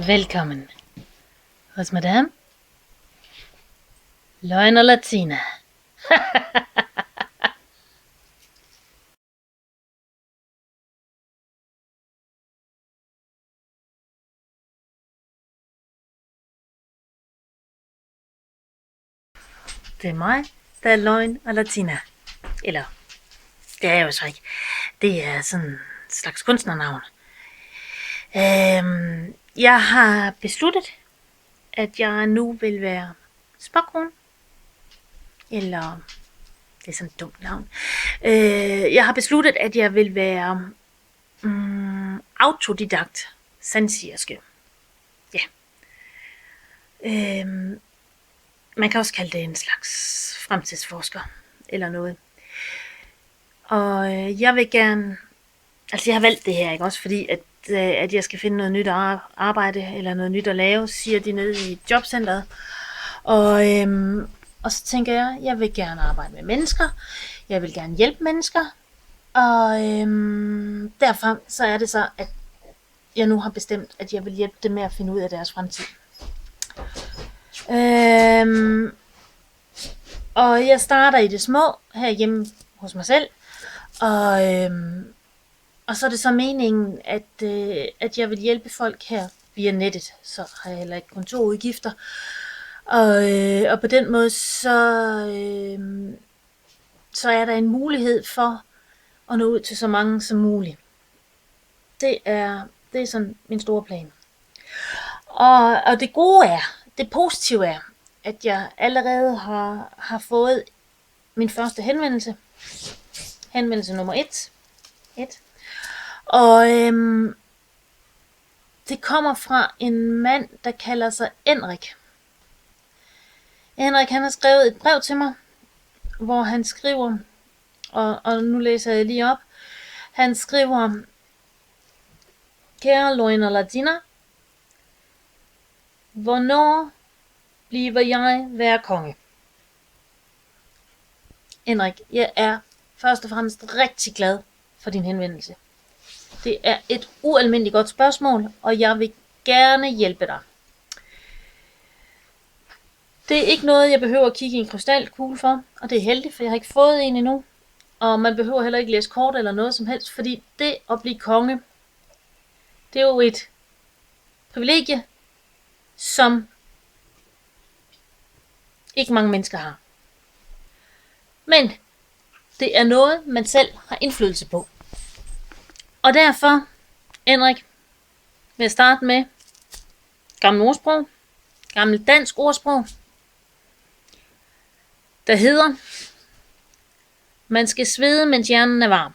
Velkommen hos Madame Løgn og Latina. Det er mig, der er Løgn og Latina. Eller, det er jeg jo så ikke. Det er sådan en slags kunstnernavn. Jeg har besluttet, at jeg nu vil være spåkone. Eller, det er sådan et dumt navn. Jeg har besluttet, at jeg vil være autodidakt sandsirske. Ja. Man kan også kalde det en slags fremtidsforsker eller noget. Og jeg vil gerne, altså jeg har valgt det her, ikke også, fordi at jeg skal finde noget nyt arbejde eller noget nyt at lave, siger de nede i jobcentret. Og så tænker jeg vil gerne arbejde med mennesker, jeg vil gerne hjælpe mennesker, og derfor så er det så, at jeg nu har bestemt, at jeg vil hjælpe dem med at finde ud af deres fremtid. Og jeg starter i det små herhjemme hos mig selv, og så er det så meningen, at jeg vil hjælpe folk her via nettet, så har jeg heller ikke kontorudgifter, og på den måde så er der en mulighed for at nå ud til så mange som muligt. Det er sådan min store plan. Og det gode er, det positive er, at jeg allerede har fået min første henvendelse. Henvendelse nummer 1. Og det kommer fra en mand, der kalder sig Henrik. Henrik, han har skrevet et brev til mig, hvor han skriver, og nu læser jeg lige op. Han skriver: Kære Løgn og Latina, hvornår bliver jeg være konge? Henrik, jeg er først og fremmest rigtig glad for din henvendelse. Det er et ualmindeligt godt spørgsmål, og jeg vil gerne hjælpe dig. Det er ikke noget, jeg behøver at kigge i en krystalkugle for, og det er heldigt, for jeg har ikke fået en endnu. Og man behøver heller ikke læse kort eller noget som helst, fordi det at blive konge, det er jo et privilegie, som ikke mange mennesker har. Men det er noget, man selv har indflydelse på. Og derfor, Henrik, vil jeg starte med gammel ordsprog, gammel dansk ordsprog, der hedder: man skal svede, mens hjernen er varm.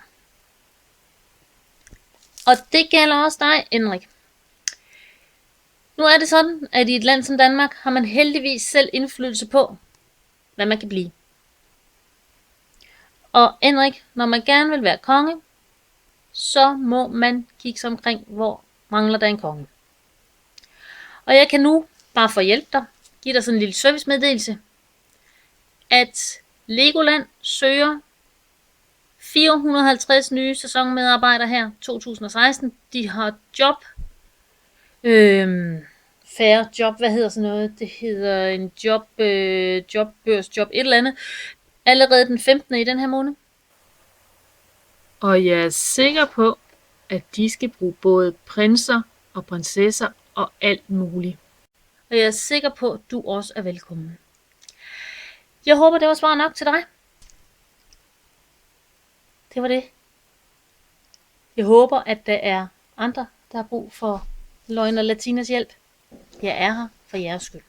Og det gælder også dig, Henrik. Nu er det sådan, at i et land som Danmark har man heldigvis selv indflydelse på, hvad man kan blive. Og Henrik, når man gerne vil være konge, så må man kigge sig omkring, hvor mangler der en konge. Og jeg kan nu, bare for at hjælpe dig, give dig sådan en lille servicemeddelelse, at Legoland søger 450 nye sæsonmedarbejdere her 2016. De har job, færre job, hvad hedder sådan noget? Det hedder en jobbørsjob, et eller andet. Allerede den 15. i den her måned. Og jeg er sikker på, at de skal bruge både prinser og prinsesser og alt muligt. Og jeg er sikker på, at du også er velkommen. Jeg håber, det var svar nok til dig. Det var det. Jeg håber, at der er andre, der har brug for Løgn og Latinas hjælp. Jeg er her for jeres skyld.